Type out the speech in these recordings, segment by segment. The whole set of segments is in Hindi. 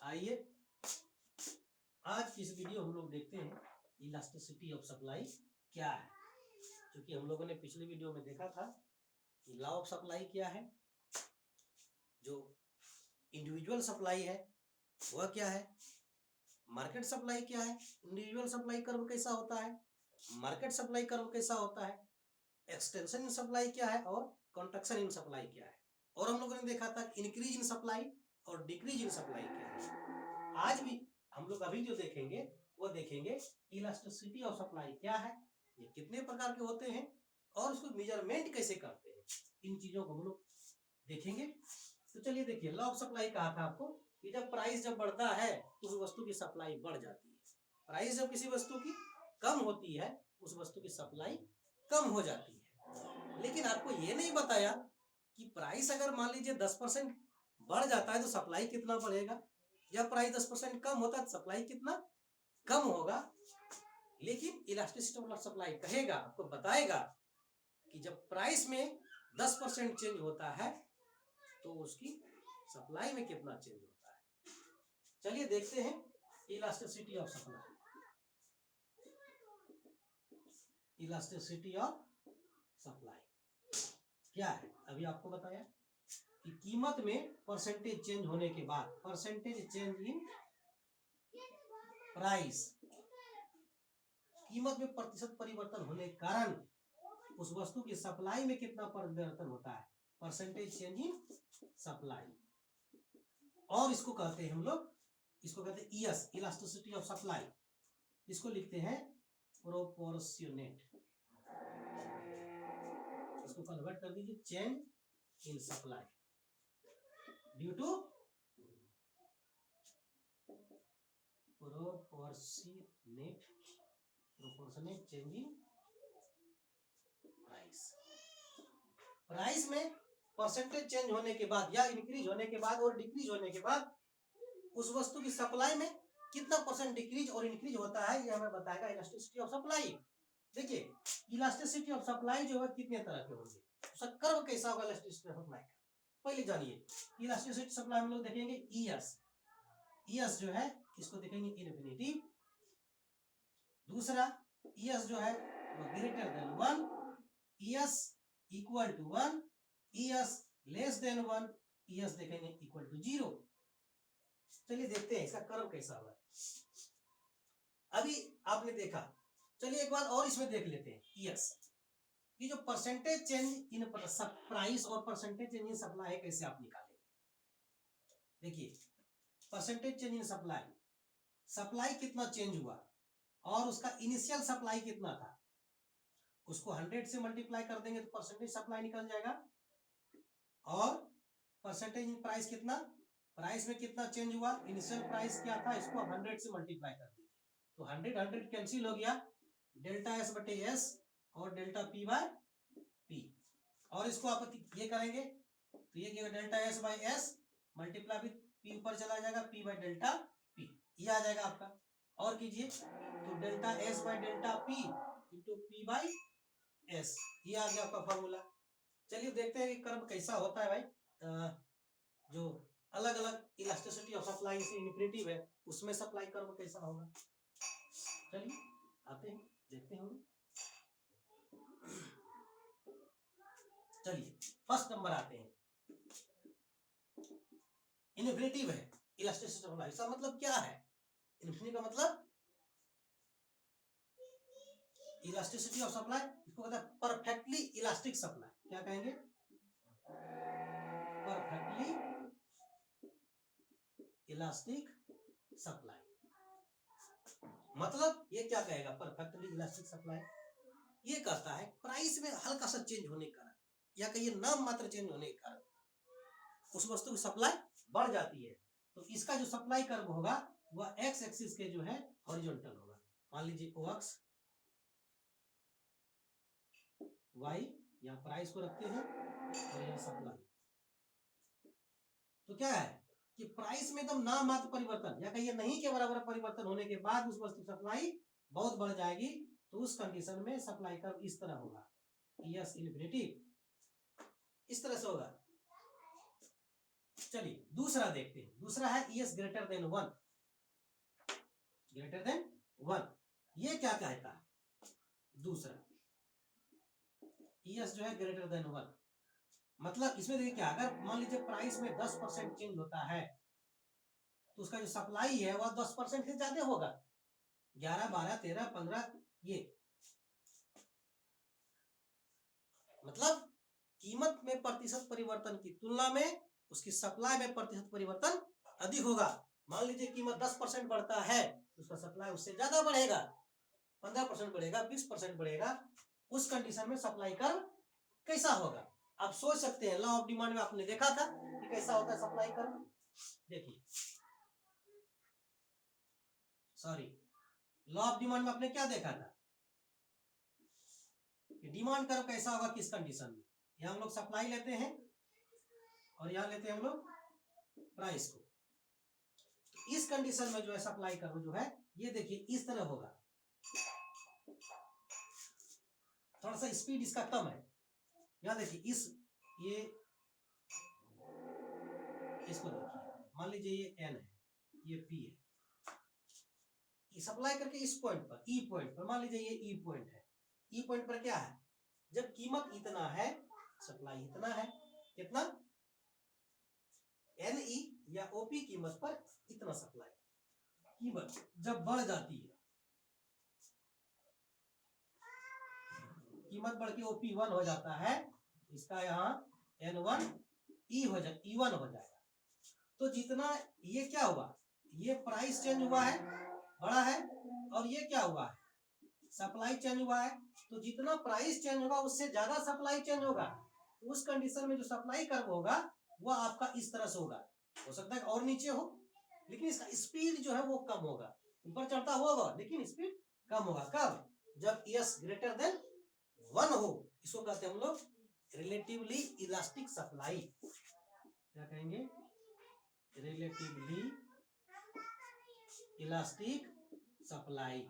आइए आज की इस वीडियो हम लोग देखते हैं इलास्टिसिटी ऑफ सप्लाई क्या है। क्योंकि हम लोगों ने पिछली वीडियो में देखा था कि लॉ ऑफ सप्लाई क्या है, जो इंडिविजुअल सप्लाई है वह क्या है, मार्केट सप्लाई क्या है, इंडिविजुअल सप्लाई कर्व कैसा होता है, मार्केट सप्लाई कर्व कैसा होता है, एक्सटेंशन इन सप्लाई क्या है और कॉन्ट्रैक्शन इन सप्लाई क्या है। और हम लोगों ने देखा था इंक्रीज इन सप्लाई और डिक्रीज इन सप्लाई क्या है। आज भी हम लोग अभी जो देखेंगे वो देखेंगे इलास्टिसिटी ऑफ सप्लाई क्या है, ये कितने प्रकार के होते हैं और उसको मेजरमेंट कैसे करते हैं, इन चीजों को हम लोग देखेंगे। तो चलिए देखिए, लॉ ऑफ सप्लाई कहा था आपको कि जब प्राइस जब बढ़ता है तो उस वस्तु की सप्लाई बढ़ जाती है, प्राइस जब किसी वस्तु की कम होती है उस वस्तु की सप्लाई कम हो जाती है। लेकिन आपको ये नहीं बताया कि प्राइस अगर मान लीजिए 10% बढ़ जाता है तो सप्लाई कितना बढ़ेगा, या प्राइस 10% कम होता है तो सप्लाई कितना कम होगा। लेकिन इलास्टिसिटी ऑफ सप्लाई कहेगा, आपको बताएगा कि जब प्राइस में 10% चेंज होता है तो उसकी सप्लाई में कितना चेंज होता है। चलिए देखते हैं elasticity of supply. Elasticity of supply क्या है, अभी आपको बताया कि कीमत में परसेंटेज चेंज होने के बाद, परसेंटेज चेंज इन प्राइस, कीमत में प्रतिशत परिवर्तन होने के कारण उस वस्तु की सप्लाई में कितना परिवर्तन होता है, परसेंटेज चेंज इन सप्लाई। और इसको कहते हैं हम लोग, इसको कहते हैं ईएस, इलास्टिसिटी ऑफ सप्लाई। इसको लिखते हैं प्रोपोर्शनेट, इसको कन्वर्ट कर दीजिए change in supply due to proportionate change in price. Price में परसेंटेज चेंज होने के बाद या इंक्रीज होने के बाद और डिक्रीज होने के बाद उस वस्तु की सप्लाई में कितना परसेंट डिक्रीज और इंक्रीज होता है, ये हमें बताएगा इलास्टिसिटी ऑफ सप्लाई। देखिए इलास्टिसिटी ऑफ सप्लाई जो है कितने तरह के होंगे, उसका कर्व कैसा होगा इलास्टिसिटी ऑफ सप्लाई का, पहले जानिए। इलास्टिसिटी सप्लाई हम लोग देखेंगे ईएस, ईएस जो है इसको देखेंगे इनफिनिटी। दूसरा ईएस जो है वो greater than 1, ES equal to 1, ES less than 1, ES देखेंगे इक्वल टू 0। चलिए देखते हैं इसका कर्व कैसा होगा। अभी आपने देखा, चलिए एक बार और इसमें देख लेते हैं ईएस कि जो परसेंटेज चेंज इन प्राइस और परसेंटेज चेंज इन सप्लाई है कैसे आप निकालेंगे। देखिए percentage change in supply, supply कितना चेंज हुआ और उसका इनिशियल सप्लाई कितना था, उसको 100 से मल्टीप्लाई कर देंगे तो परसेंटेज सप्लाई निकल जाएगा। और परसेंटेज इन प्राइस कितना, प्राइस में कितना चेंज हुआ, इनिशियल प्राइस क्या था, इसको 100 से मल्टीप्लाई कर दीजिए तो 100 कैंसिल हो गया, डेल्टा एस बटे एस और डेल्टा पी बाय पी। और इसको आप ये करेंगे तो ये delta S by S multiply with P ऊपर चला जाएगा, पी बाय डेल्टा पी, ये आ जाएगा आपका। और कीजिए तो delta S bye delta P into P by S, ये आ गया आपका फॉर्मूला। चलिए देखते हैं कि कर्व कैसा होता है भाई। जो अलग अलग इलास्टिसिटी ऑफ सप्लाई से इन्फिनिटिव है उसमें सप्लाई कर्व कैसा होगा। चलिए आते हैं देखते हैं। चलिए फर्स्ट नंबर आते हैं, इन्फिनिटिव है इलास्टिसिटी ऑफ सप्लाई। इसका मतलब क्या है, इन्फिनिटी का मतलब इलास्टिसिटी ऑफ सप्लाई, इसको कहते हैं परफेक्टली इलास्टिक सप्लाई। क्या कहेंगे, परफेक्टली इलास्टिक सप्लाई। मतलब ये क्या कहेगा परफेक्टली इलास्टिक सप्लाई, ये कहता है प्राइस में हल्का सा चेंज होने के कारण या कहिए नाम मात्र चेंज होने के कारण उस वस्तु की सप्लाई बढ़ जाती है तो इसका जो सप्लाई कर्व होगा वह एक्स एक्सिस के जो है हॉरिजॉन्टल होगा। मान लीजिए ओ एक्स वाई, यहाँ प्राइस को रखते हैं और यहाँ सप्लाई। तो क्या है कि प्राइस में एकदम नाम मात्र परिवर्तन या कहिए नहीं के बराबर परिवर्तन होने के बाद उस वस्तु सप्लाई बहुत बढ़ जाएगी तो उस कंडीशन में सप्लाई कर्व इस तरह होगा, यस इन्फिनिटी इस तरह से होगा। चलिए दूसरा देखते हैं। दूसरा है ES greater than 1, greater than 1। ये क्या कहता है? दूसरा ES जो है ग्रेटर देन 1, मतलब इसमें देखिए क्या, अगर मान लीजिए प्राइस में 10% चेंज होता है तो उसका जो सप्लाई है वह 10% से ज्यादा होगा। 11, 12, 13, 15, ये मतलब कीमत में प्रतिशत परिवर्तन की तुलना में उसकी सप्लाई में प्रतिशत परिवर्तन अधिक होगा। मान लीजिए कीमत 10% बढ़ता है तो उसका सप्लाई उससे ज्यादा बढ़ेगा, 15% बढ़ेगा, 20% बढ़ेगा। उस कंडीशन में सप्लाई कर्व कैसा होगा? आप सोच सकते हैं। लॉ ऑफ डिमांड में आपने देखा था कि कैसा होता है सप्लाई कर्व। देखिए, सॉरी, लॉ ऑफ डिमांड में आपने क्या देखा था कि डिमांड कर्व कैसा होगा किस कंडीशन में। यहां हम लोग सप्लाई लेते हैं और यहां लेते हैं हम लोग प्राइस को। तो इस कंडीशन में जो है सप्लाई कर्व जो है ये देखिए इस तरह होगा। थोड़ा सा स्पीड इसका कम है। यहां देखिए ये इसको देखिए, मान लीजिए ये N है, ये P है। सप्लाई करके इस पॉइंट पर, E पॉइंट पर, मान लीजिए ये E पॉइंट है। E पॉइंट पर क्या है? जब कीमत इतना है, सप्लाई इतना है, कितना? NE या OP कीमत पर इतना सप्लाई। कीमत जब बढ़ जाती है, कीमत बढ़ के OP1 हो जाता है, इसका यहाँ N1 E1 हो जाएगा। तो जितना ये क्या हुआ, ये प्राइस चेंज हुआ है, बड़ा है, और ये क्या हुआ है, सप्लाई चेंज हुआ है। तो जितना प्राइस चेंज होगा उससे ज्यादा सप्लाई चेंज होगा। तो उस कंडीशन में जो सप्लाई कर्व होगा वह आपका इस तरह से होगा। हो सकता है और नीचे हो, लेकिन इसका स्पीड जो है वो कम होगा। ऊपर चढ़ता होगा लेकिन स्पीड कम होगा। कब? जब ES ग्रेटर देन 1 हो। इसको कहते हैं हम लोग रिलेटिवली इलास्टिक सप्लाई। क्या कहेंगे? Relatively elastic supply.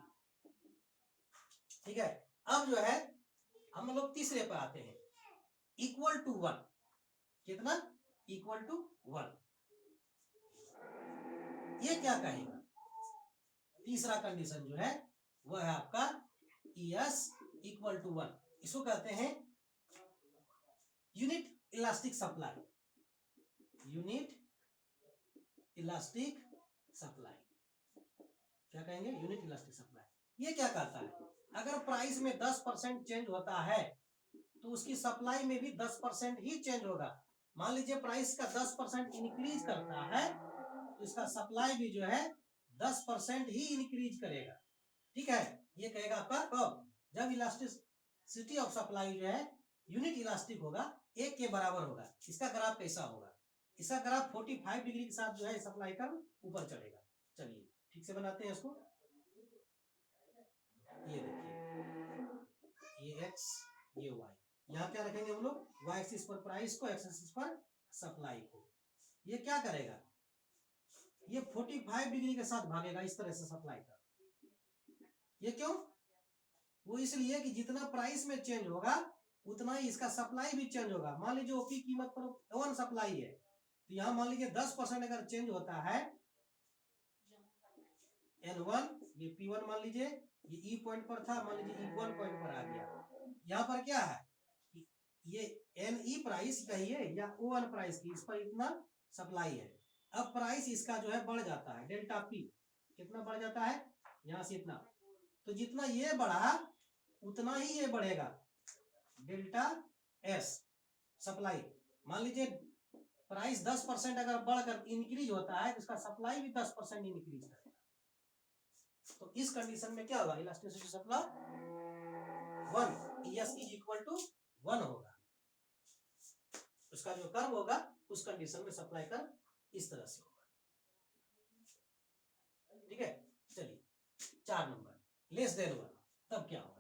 ठीक है। अब जो है हम लोग तीसरे पर आते हैं, इक्वल टू 1। कितना? Equal to 1। ये क्या कहेगा? तीसरा कंडीशन जो है वह है आपका ES इक्वल टू 1। इसको कहते हैं unit elastic supply. Unit elastic supply. क्या कहेंगे? Unit elastic supply. ये क्या कहता है? अगर प्राइस में 10% चेंज होता है तो उसकी सप्लाई में भी 10% ही चेंज होगा। मान लीजिए प्राइस का 10% इंक्रीज करता है तो इसका सप्लाई भी जो है 10% ही इंक्रीज करेगा। ठीक है। ये कहेगा आपका कब? जब इलास्टिसिटी ऑफ सप्लाई जो है यूनिट इलास्टिक होगा, 1 के बराबर होगा। इसका ग्राफ कैसा होगा? इसका ग्राफ 45 डिग्री के साथ जो है सप्लाई कर्व ऊपर चढ़ेगा। चलिए ठीक से बनाते हैं इसको। ये देखिए, ये X, ये Y। यहाँ क्या रखेंगे हम लोग? Y एक्सिस पर प्राइस को, X एक्सिस पर सप्लाई को। ये क्या करेगा? ये 45 डिग्री के साथ भागेगा इस तरह से सप्लाई का। ये क्यों? वो इसलिए कि जितना प्राइस में चेंज होगा उतना ही इसका सप्लाई भी चेंज होगा। मान लीजिए ओपी कीमत पर 1 सप्लाई है तो यहाँ मान लीजिए 10% अगर चेंज होता है, N1, ये P1 मान लीजिए, ये E पॉइंट पर था, मान लीजिए E1 पॉइंट पर आ गया। यहाँ पर क्या है कि ये NE प्राइस कहिए या O1 प्राइस की, इस पर इतना सप्लाई है। अब प्राइस इसका जो है बढ़ जाता है, डेल्टा P कितना बढ़ जाता है? यहाँ से इतना। तो जितना ये बढ़ा उतना ही ये बढ़ेगा, डेल्टा S सप्लाई। मान लीजिए प्राइस 10% अगर बढ़कर इंक्रीज होता है तो इसका सप्लाई भी 10% इंक्रीज करेगा। तो इस कंडीशन में क्या होगा? Elasticity supply 1, ES is equal to 1 होगा। उसका जो कर्व होगा उस कंडीशन में सप्लाई कर्व इस तरह से होगा। ठीक है। चलिए 4 नंबर, लेस देन 1, तब क्या होगा?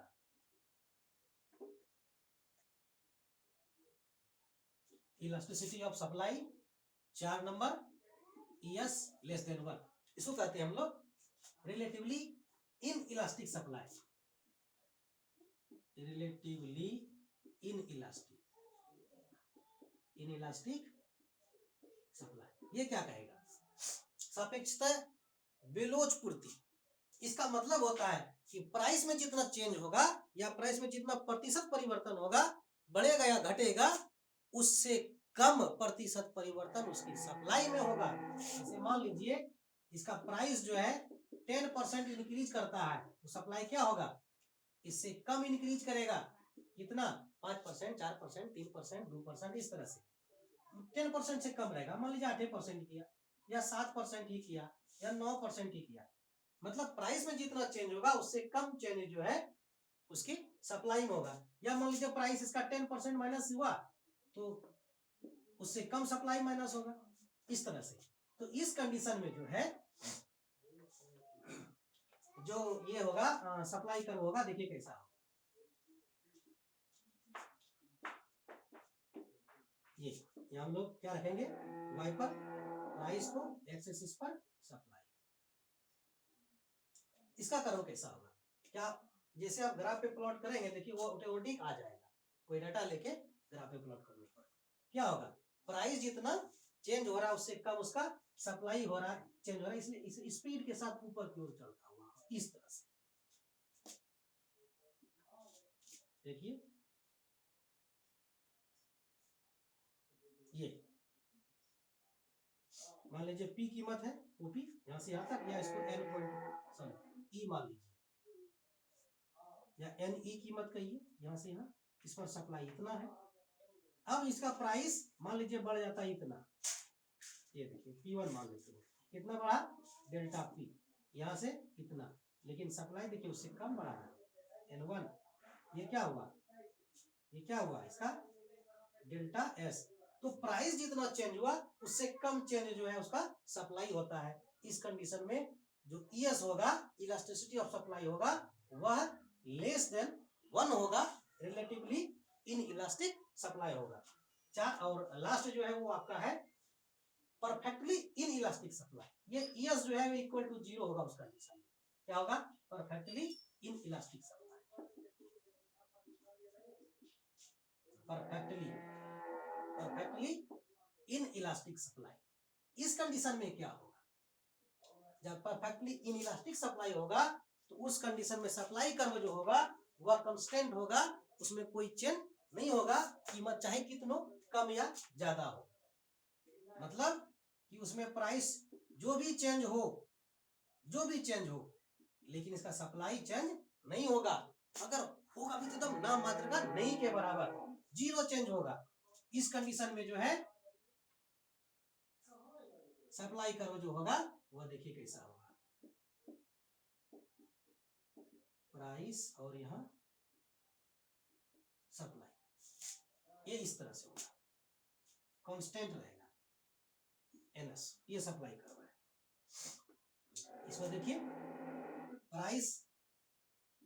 Elasticity of supply 4 number, ES less than 1। इसको कहते हैं हम लोग relatively in elastic supply. Relatively in elastic supply. ये क्या कहेगा? सापेक्षता बेलोज पूर्ति। इसका मतलब होता है कि प्राइस में जितना चेंज होगा या प्राइस में जितना प्रतिशत परिवर्तन होगा, बढ़ेगा या घटेगा, उससे कम प्रतिशत परिवर्तन उसकी सप्लाई में होगा। जैसे मान लीजिए इसका प्राइस जो है 10% इंक्रीज करता है, तो सप्लाई क्या होगा? इससे कम इंक्रीज करेगा। कितना? 5%, 4%, 3%, 2%, इस तरह से 10% से कम रहेगा। मान लीजिए 8% किया या 7% ही किया या 9% ही किया, मतलब प्राइस में जितना चेंज होगा उससे कम चेंज जो है उसकी सप्लाई में होगा। या मान लीजिए प्राइस इसका 10% माइनस हुआ तो उससे कम सप्लाई माइनस होगा, इस तरह से। तो इस कंडीशन में जो है जो ये होगा सप्लाई कर्व होगा, देखिए कैसा होगा। ये हम लोग क्या रखेंगे? y पर प्राइस को, x एक्सिस पर सप्लाई। इसका कर्व कैसा होगा? क्या जैसे आप ग्राफ पे प्लॉट करेंगे, देखिए वो ऑटोमेटिक आ जाएगा। कोई डाटा लेके ग्राफ पे प्लॉट करने पर क्या होगा? प्राइस जितना चेंज हो रहा है उससे कम उसका सप्लाई हो रहा है, चेंज हो रहा है, इसलिए इस स्पीड के साथ ऊपर की ओर चलता हुआ इस तरह से। देखिए ये मान लीजिए P कीमत है, OP यहां से यहां तक, या इसको N सॉरी E मान लीजिए, या NE कीमत कहिए, यहां से यहां, इस पर सप्लाई इतना है। अब इसका प्राइस मान लीजिए बढ़ जाता है इतना, ये देखिए P1 मान लेते हैं, कितना बढ़ा? डेल्टा P, यहां से इतना, लेकिन सप्लाई देखिए उससे कम बढ़ा है, N1। ये क्या हुआ? ये क्या हुआ? इसका डेल्टा S। तो प्राइस जितना चेंज हुआ उससे कम चेंज जो है उसका सप्लाई होता है। इस कंडीशन में जो ES होगा, इलास्टिसिटी ऑफ सप्लाई होगा, वह लेस देन 1 होगा, रिलेटिवली इन इलास्टिक सप्लाई होगा। और लास्ट जो है वो आपका है परफेक्टली इन इलास्टिक सप्लाई। ये ES जो है वो इक्वल टू 0 होगा उस कंडीशन में। क्या होगा? Perfectly in elastic supply. Perfectly in elastic supply. इस कंडीशन में क्या होगा? जब परफेक्टली इन इलास्टिक सप्लाई होगा तो उस कंडीशन में सप्लाई कर्व जो होगा वह कांस्टेंट होगा, उसमें कोई चेंज नहीं होगा, कीमत चाहे कितनो कम या ज्यादा हो। मतलब कि उसमें प्राइस जो भी चेंज हो, लेकिन इसका सप्लाई चेंज नहीं होगा। अगर होगा भी तो एकदम नाम मात्र का नहीं के बराबर, 0 चेंज होगा। इस कंडीशन में जो है सप्लाई कर्व जो होगा वह देखिए कैसा होगा, प्राइस और यहां सप्लाई, ये इस तरह से होगा, कांस्टेंट रहेगा NS। ये सप्लाई कर्व है। इसमें देखिए प्राइस,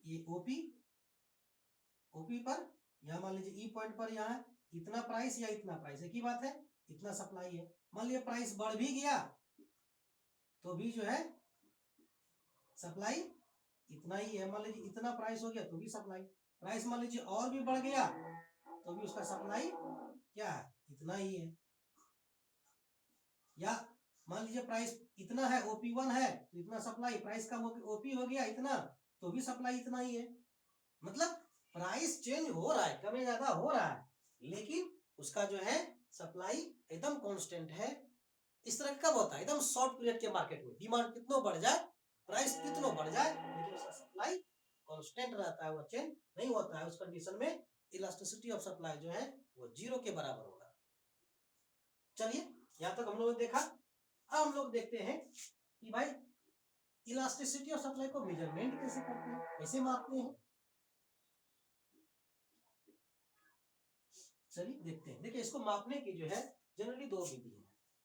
ये ओपी पर, यहां मान लीजिए E पॉइंट पर यहां इतना प्राइस या इतना प्राइस, एक ही बात है, इतना सप्लाई है। मान लीजिए प्राइस बढ़ भी गया तो भी जो है सप्लाई इतना ही है। मान लीजिए इतना प्राइस हो गया तो भी सप्लाई, प्राइस मान लीजिए और भी बढ़ गया तो भी उसका सप्लाई क्या है? इतना ही है। या मान लीजिए प्राइस इतना है, OP1 है तो इतना सप्लाई, प्राइस कम हो गया, OP हो गया इतना तो भी सप्लाई इतना ही है। मतलब प्राइस चेंज हो रहा है, कम या ज्यादा हो रहा है, लेकिन उसका जो है सप्लाई एकदम कांस्टेंट है। इस तरह कब होता है? एकदम शॉर्ट पीरियड के मार्केट में डिमांड कितना बढ़ जाए, प्राइस कितना बढ़ जाए, लेकिन उसका सप्लाई कांस्टेंट रहता है, वो चेंज नहीं होता है। उस कंडीशन में इलास्टिसिटी ऑफ सप्लाई जो है वो 0 के बराबर होगा। चलिए यहां तक हम लोगों ने देखा। अब हम लोग देखते हैं कि भाई इलास्टिसिटी ऑफ सप्लाई को मेजरमेंट कैसे करते हैं, कैसे मापते हैं। चलिए देखते हैं। देखिए इसको मापने की जो है जनरली 2 विधि है।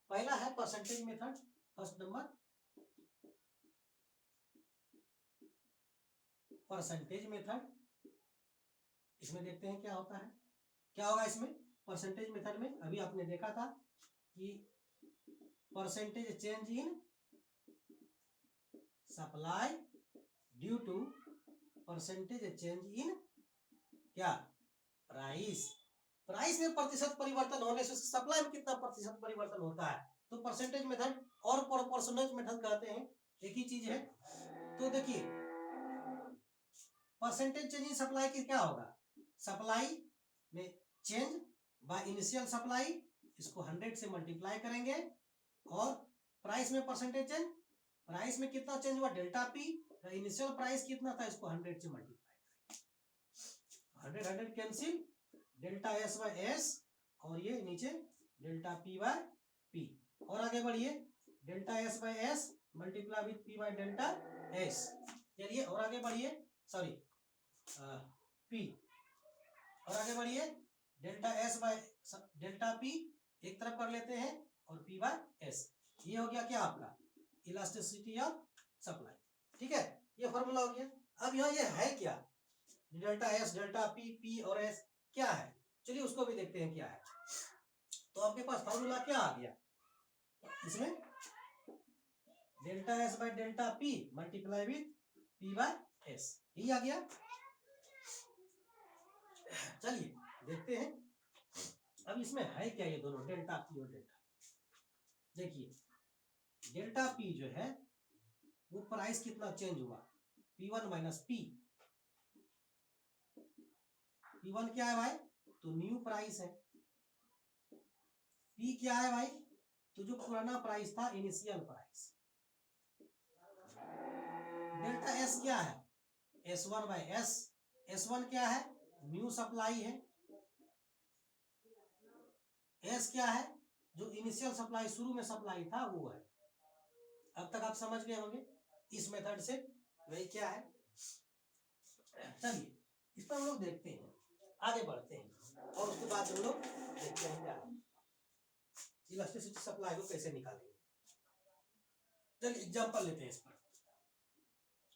पहला है percentage method, first number percentage method. इसमें देखते हैं क्या होता है, क्या होगा इसमें परसेंटेज मेथड में। अभी आपने देखा था कि percentage change in supply due to percentage change in क्या? प्राइस। प्राइस में प्रतिशत परिवर्तन होने से सप्लाई में कितना प्रतिशत परिवर्तन होता है, तो परसेंटेज मेथड और प्रोपोर्शनल मेथड कहते हैं, एक ही चीज है। तो देखिए परसेंटेज चेंज इन सप्लाई की क्या होगा, सप्लाई में चेंज बाय इनिशियल सप्लाई, इसको 100 से मल्टीप्लाई करेंगे, और प्राइस में परसेंटेज चेंज, प्राइस में कितना चेंज हुआ डेल्टा पी, इनिशियल प्राइस कितना था इसको 100 से मल्टीप्लाई करेंगे, 100 100 cancel, delta S by S, और ये नीचे डेल्टा पी बाय पी, और आगे बढ़िए delta S by S multiply with P by delta S. चलिए और आगे बढ़िए, सॉरी पी, और आगे बढ़िए delta S bye delta P एक तरफ कर लेते हैं, और पी बाय एस। ये हो गया क्या आपका इलास्टिसिटी ऑफ सप्लाई, ठीक है, ये फॉर्मूला हो गया। अब यहाँ ये है क्या, delta S delta P, P और एस क्या है, चलिए उसको भी देखते हैं क्या है। तो आपके पास फॉर्मूला क्या आ गया, इसमें delta S bye delta P multiply with P by S, यही आ गया। चलिए देखते हैं अब इसमें है क्या ये दोनों डेल्टा पी और डेल्टा, देखिए डेल्टा पी जो है वो प्राइस कितना चेंज हुआ, P1 माइनस पी, P1 क्या है भाई, तो न्यू प्राइस है, P क्या है भाई, तो जो पुराना प्राइस था इनिशियल प्राइस, डेल्टा एस क्या है S1 बाय एस, S1 क्या है न्यू सप्लाई है, एस क्या है जो इनिशियल सप्लाई शुरू में सप्लाई था वो है। अब तक आप समझ गए होंगे इस मेथड से वही क्या है। चलिए इस पर हम लोग देखते हैं, आगे बढ़ते हैं, और उसके बाद हम लोग देखते हैं क्या इलास्टिसिटी सप्लाई को कैसे निकालेंगे। चलिए एग्जांपल लेते हैं इस पर,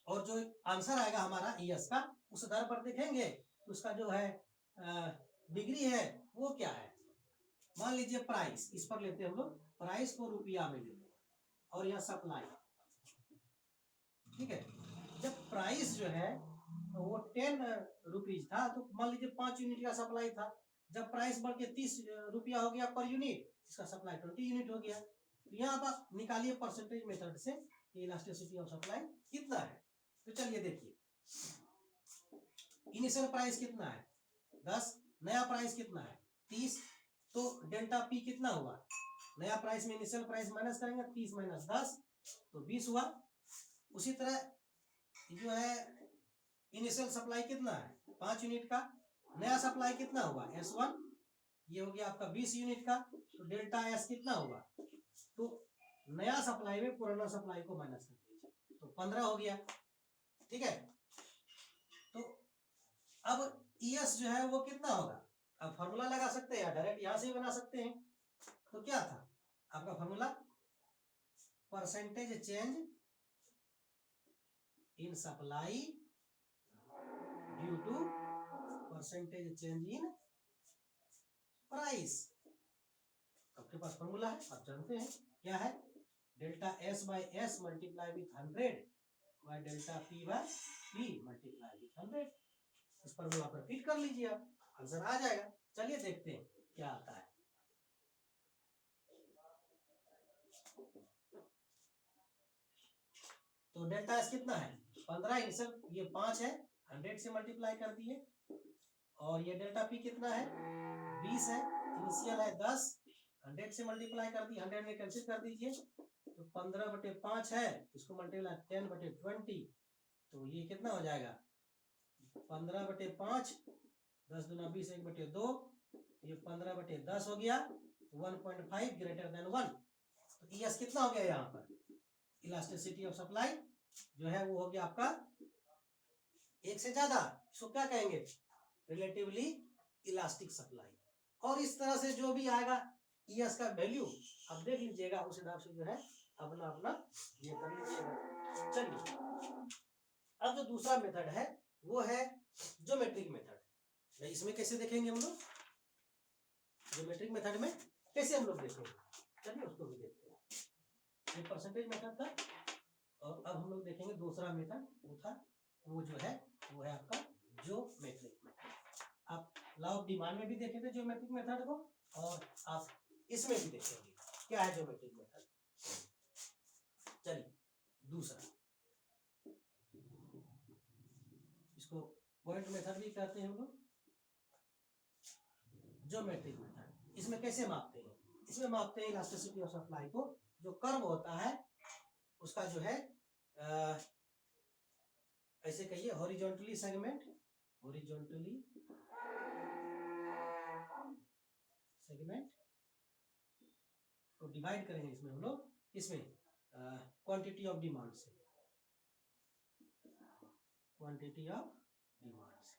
और जो आंसर आएगा हमारा ईएस का उस आधार पर देखेंगे उसका जो है डिग्री है वो क्या है। मान लीजिए प्राइस, इस पर लेते हैं हम लोग, प्राइस को रुपया में लेते हैं, और यह सप्लाई, ठीक है। जब प्राइस जो है वो 10 रुपीज था, तो मान लीजिए 5 यूनिट का सप्लाई था, जब प्राइस बढ़ के 30 रुपया हो गया पर यूनिट, इसका सप्लाई 20 यूनिट हो गया। तो यहाँ पर निकालिए परसेंटेज मेथड से इलास्टिसिटी ऑफ सप्लाई कितना है। तो चलिए देखिए इनिशियल प्राइस कितना है 10, नया प्राइस कितना है 30, तो डेल्टा पी कितना हुआ, नया प्राइस में इनिशियल प्राइस माइनस करेंगे 30 माइनस 10 तो 20 हुआ। उसी तरह जो है इनिशियल सप्लाई कितना है 5 यूनिट का, नया सप्लाई कितना हुआ S1, ये हो गया आपका 20 यूनिट का, तो डेल्टा एस कितना हुआ, तो नया सप्लाई में पुराना सप्लाई को माइनस कर दीजिए तो 15 हो गया, ठीक है। तो अब ईएस जो है वो कितना होगा, अब फॉर्मूला लगा सकते हैं या डायरेक्ट यहां से ही बना सकते हैं। तो क्या था आपका formula, percentage change in supply due to percentage change in price. आपके पास फॉर्मूला है, आप जानते हैं क्या है, delta S by S multiply with 100 by delta P by P multiply with 100। इस फॉर्मूला पर फिट कर लीजिए, आप आंसर आ जाएगा। चलिए देखते हैं क्या आता है। तो डेल्टा एस कितना है 15, इनिशियल ये 5 है, 100 से मल्टीप्लाई कर दिए, और ये डेल्टा पी कितना है 20 है, इनिशियल है 10, 100 से मल्टीप्लाई कर दी, 100 में कैंसिल कर दीजिए, तो 15/5 है, इसको मल्टीप्लाई 10/20, तो ये कितना हो जाएगा 15/5, 10 दूना 20, 1/2, ये 15/10 हो गया, 1.5 ग्रेटर देन 1। तो ईएस कितना हो गया यहाँ पर, इलास्टिसिटी ऑफ सप्लाई जो है वो हो गया आपका 1 से ज्यादा, इसको क्या कहेंगे रिलेटिवली इलास्टिक सप्लाई। और इस तरह से जो भी आएगा ईएस का वैल्यू आप देख लीजिएगा, उस हिसाब से जो है अपना अपना ये कर लीजिएगा। चलिए अब जो दूसरा मेथड है वो है ज्योमेट्रिक मेथड। इसमें कैसे देखेंगे हम लोग, ज्योमेट्रिक मेथड में कैसे हम लोग देखेंगे, चलिए उसको भी देखते हैं। ये परसेंटेज मेथड था, और अब हम लोग देखेंगे दूसरा मेथड, वो जो है वो है आपका ज्योमेट्रिक मेथड। आप लॉ ऑफ डिमांड में भी देखे थे ज्योमेट्रिक मेथड को, और आप इसमें भी देखेंगे क्या है ज्योमेट्रिक मेथड। चलिए दूसरा, इसको पॉइंट मेथड भी कहते हैं हम लोग, ज्योमेट्रिक मेथड। इसमें कैसे मापते हैं, इसमें मापते हैं इलास्टिसिटी ऑफ सप्लाई को, जो कर्व होता है उसका जो है ऐसे कहिए हॉरिजॉन्टली सेगमेंट, हॉरिजॉन्टली सेगमेंट को डिवाइड करेंगे इसमें हम लोग, इसमें क्वांटिटी ऑफ डिमांड से, क्वांटिटी ऑफ डिमांड से,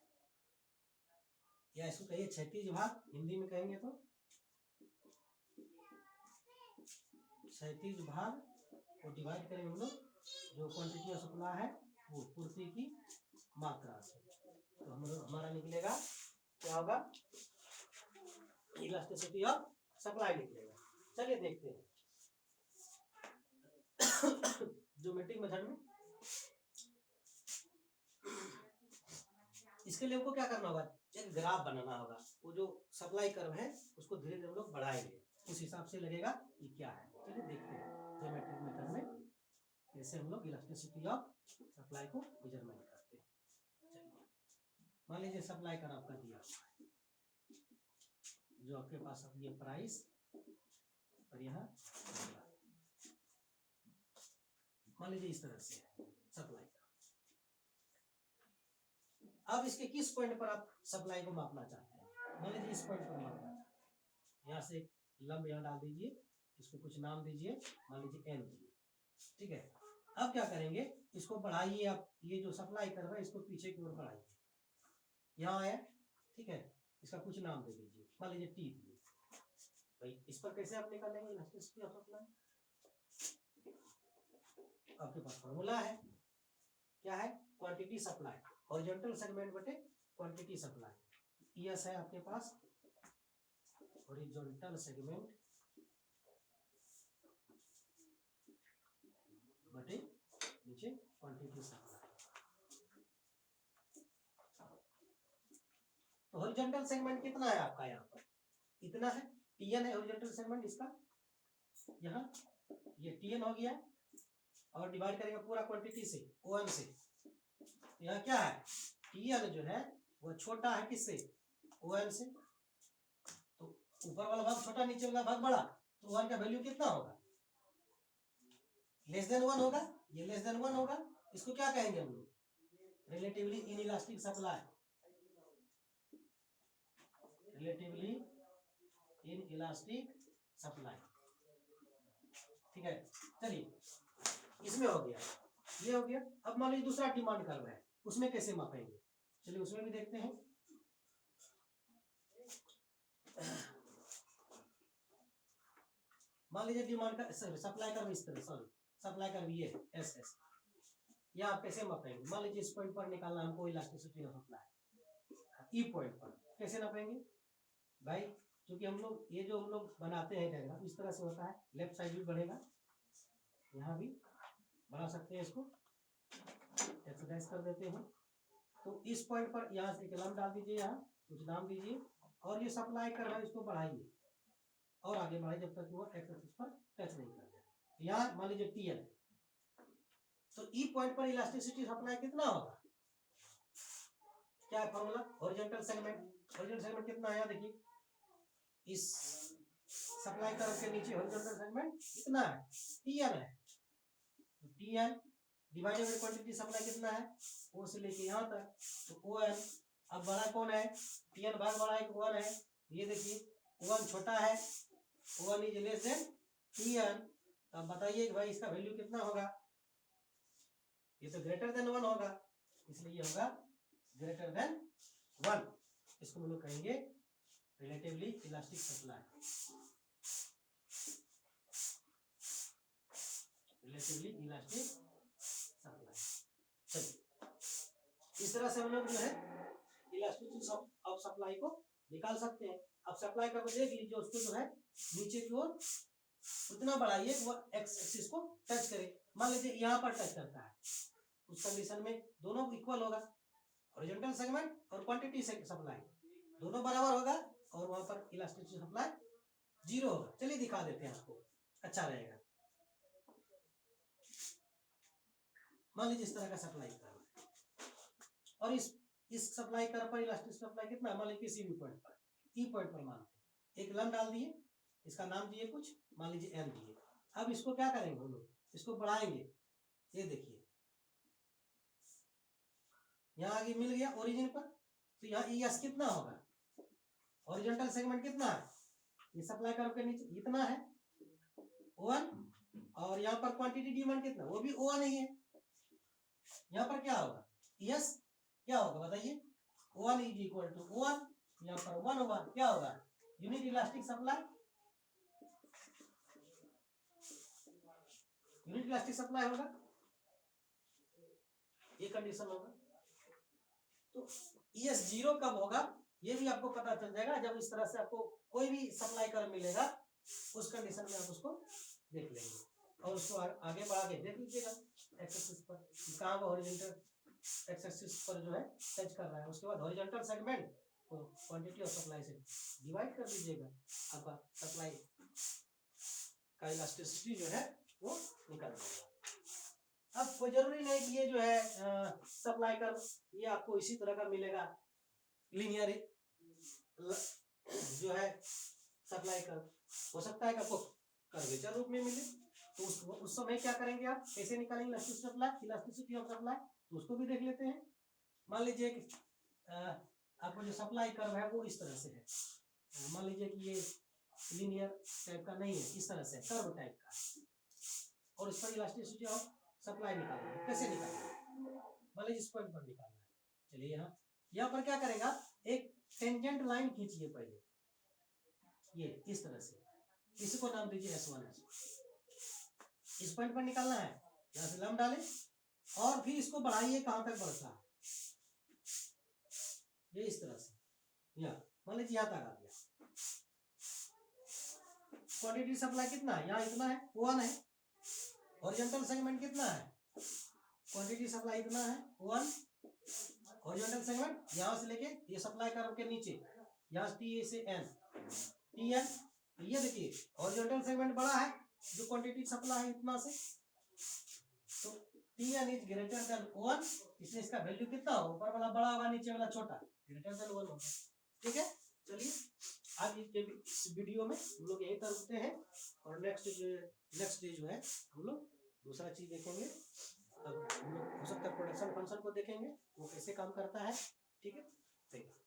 या इसको कहिए क्षैतिज भाग, हिंदी में कहेंगे तो क्षैतिज भाग को डिवाइड करेंगे हम लोग, जो क्वांटिटी ऑफ सप्लाई है वो पूर्ति की मात्रा से, तो हम लोग हमारा निकलेगा क्या होगा, इलास्टिसिटी ऑफ सप्लाई निकलेगा। चलिए देखते हैं ज्योमेट्रिक मेथड में। इसके लिए हमको क्या करना होगा, एक ग्राफ बनाना होगा, वो जो सप्लाई कर्व है उसको धीरे धीरे हम लोग बढ़ाएंगे, उस हिसाब से लगेगा कि क्या है। चलिए देखते हैं ज्योमेट्रिक मेथड में कैसे हम लोग इलास्टिसिटी ऑफ सप्लाई को मेजरमेंट करते हैं। चलिए मान लीजिए सप्लाई कर्व आपका दिया हुआ है, जो आपके पास अब ये प्राइस और यहाँ मान लीजिए इस तरह से है सप्लाई का। अब इसके किस पॉइंट पर आप सप्लाई को मापना चाहते हैं, मान लीजिए इस पॉइंट पर मापना चाहते हैं, यहाँ से एक लंब यहाँ डाल दीजिए, इसको कुछ नाम दीजिए, मान लीजिए एन दीजिए, ठीक है। अब क्या करेंगे, इसको बढ़ाइए आप, ये जो सप्लाई कर्व है इसको पीछे की ओर बढ़ाइए, यहाँ आया, ठीक है, इसका कुछ नाम दे दीजिए, मान लीजिए टी दीजिए। भाई इस पर कैसे आप निकालेंगे इलास्टिसिटी ऑफ सप्लाई, आपके पास फॉर्मूला है, क्या है, क्वांटिटी सप्लाई हॉरिजॉन्टल सेगमेंट बटे क्वांटिटी सप्लाई, यस है आपके पास हॉरिजॉन्टल सेगमेंट बटे नीचे क्वांटिटी सप्लाई। तो हॉरिजॉन्टल सेगमेंट कितना है आपका, यहाँ पर इतना है, टीएन है हॉरिजॉन्टल सेगमेंट इसका, यहाँ ये टीएन हो गया, और डिवाइड करेंगे पूरा क्वांटिटी से, ओएन से, यहाँ क्या है, टीएन जो है वो छोटा है किससे, ओएन से, तो ऊपर वाला भाग छोटा, नीचे वाला भाग बड़ा, तो ओएन का वैल्यू कितना होगा, लेस देन 1 होगा, ये लेस देन 1 होगा, इसको क्या कहेंगे हम लोग, relatively inelastic supply, relatively inelastic supply, ठीक है। चलिए इसमें हो गया, ये हो गया। अब मान लीजिए दूसरा डिमांड कर्व है, उसमें कैसे मापेंगे, चलिए उसमें भी देखते हैं। मान लीजिए डिमांड का सप्लाई कर्व इस तरह, सॉरी सप्लाई कर्व ये एस एस, या आप कैसे मापेंगे, मान लीजिए इस पॉइंट पर निकालना हमको elasticity of supply, E point पर कैसे नापेंगे भाई, क्योंकि हम लोग ये जो हम लोग बनाते हैं डायग्राम इस तरह से होता है, लेफ्ट साइड भी बढ़ेगा, यहाँ भी बढ़ा सकते हैं, इसको एक्सरसाइज कर देते हैं। तो इस पॉइंट पर यहाँ से एक लंब डाल दीजिए, यहाँ कुछ नाम दीजिए, और ये सप्लाई कर रहा है इसको बढ़ाइए और आगे बढ़ाइए जब तक वो एक्स एक्सिस पर टच नहीं कर जाए। यहाँ मान लीजिए टीएल है, तो ई पॉइंट पर इलास्टिसिटी सप्लाई कितना होगा, क्या है formula, horizontal segment, horizontal segment कितना है, देखिए इस सप्लाई कर्व के नीचे हॉरिजॉन्टल सेगमेंट कितना है, टीएल है, तो TL divided by quantity supply कितना है, ओ से लेके यहाँ तक, तो ओएन, अब बड़ा कौन है, टीएल भाग बड़ा है, ओएन है, ये देखिए ओएन छोटा है, on is less than TL, तो अब बताइए कि भाई इसका वैल्यू कितना होगा, ये तो ग्रेटर देन 1 होगा, इसलिए ये होगा ग्रेटर देन 1, इसको हम लोग कहेंगे relatively elastic supply, relatively elastic supply. चलिए इस तरह से हम लोग जो है इलास्टिसिटी ऑफ सप्लाई को निकाल सकते हैं। अब सप्लाई का देख लीजिए, उसको जो है नीचे की ओर उतना बढ़ाइए कि वह एक्स एक्सिस को टच करे, मान लीजिए यहाँ पर टच करता है, उस कंडीशन में दोनों इक्वल होगा, हॉरिजॉन्टल सेगमेंट और क्वांटिटी सप्लाई दोनों बराबर होगा, और वहां पर इलास्टिसिटी सप्लाई 0 होगा। चलिए दिखा देते हैं आपको, अच्छा रहेगा। मान लीजिए इस तरह का सप्लाई कर्व है और इस सप्लाई कर्व पर इलास्टिक सप्लाई कितना है, मान लीजिए किसी भी पॉइंट पर, ई पॉइंट पर मानते हैं, एक लंब डाल दिए, इसका नाम दिए कुछ, मान लीजिए एन दिए। अब इसको क्या करेंगे हम लोग, इसको बढ़ाएंगे। ये देखिए यहाँ आगे मिल गया ओरिजिन पर, तो यहाँ ई एस कितना होगा, हॉरिजॉन्टल सेगमेंट कितना है, ये सप्लाई कर्व के नीचे इतना है O1, और यहाँ पर क्वांटिटी डिमांड कितना, वो भी O1 ही है। यहाँ पर क्या होगा, यस क्या होगा बताइए, O1 is equal to O1, यहाँ पर 1 क्या होगा, unit elastic supply, unit elastic supply होगा, ये कंडीशन होगा। तो ES 0 कब होगा ये भी आपको पता चल जाएगा जब इस तरह से आपको कोई भी सप्लाई कर्व मिलेगा, उस कंडीशन में आप उसको देख लेंगे और उसको आगे बढ़ा के देख लीजिएगा एक्स एक्सिस पर कहाँ वो हॉरिजॉन्टल एक्स एक्सिस पर जो है टच कर रहा है। उसके बाद हॉरिजॉन्टल सेगमेंट को क्वांटिटी ऑफ सप्लाई से डिवाइड कर दीजिएगा, आपका सप्लाई का इलास्टिसिटी जो है वो निकल जाएगा। अब कोई जरूरी नहीं कि ये जो है सप्लाई कर्व ये आपको इसी तरह का मिलेगा, लीनियर जो है सप्लाई कर्व, हो सकता है कि आपको कर्वेचर रूप में मिले, तो उस समय क्या करेंगे आप, कैसे निकालेंगे इलास्टिसिटी ऑफ सप्लाई, तो उसको भी देख लेते हैं। मान लीजिए कि आपको जो सप्लाई कर्व है वो इस तरह से है, मान लीजिए कि ये लीनियर टाइप का नहीं है, इस तरह से कर्व टाइप का, और इस पर इलास्टिसिटी ऑफ सप्लाई निकालना है, कैसे निकालना है, मान लीजिए इस पॉइंट पर निकालना है। चलिए यहाँ पर क्या करेगा, एक टेंजेंट लाइन खींचिए पहले, ये इस तरह से, इसको नाम दीजिए S1, इस पॉइंट पर निकालना है, यहाँ से लंब डालें और फिर इसको बढ़ाइए कहां तक बढ़ता है, ये इस तरह से, यहाँ मान लीजिए यहाँ तक आ गया। क्वांटिटी सप्लाई कितना है, यहाँ इतना है, O1 है, हॉरिजॉन्टल सेगमेंट कितना है, क्वांटिटी सप्लाई इतना है O1, हॉरिजॉन्टल सेगमेंट यहाँ से लेके ये सप्लाई कर्व के नीचे, यहाँ T से N, TN, ये देखिए हॉरिजॉन्टल सेगमेंट बड़ा है, जो क्वांटिटी सप्लाई है इतना से, तो TN is greater than O1, इसलिए इसका वैल्यू कितना होगा, ऊपर वाला बड़ा होगा, नीचे वाला छोटा, ग्रेटर देन 1 होगा। ठीक है, चलिए आज इस वीडियो में हम लोग यही करते हैं, और नेक्स्ट डे जो है हम लोग दूसरा चीज देखेंगे। अब हम लोग हो सकता है प्रोडक्शन फंक्शन को देखेंगे वो कैसे काम करता है। ठीक है, थैंक यू।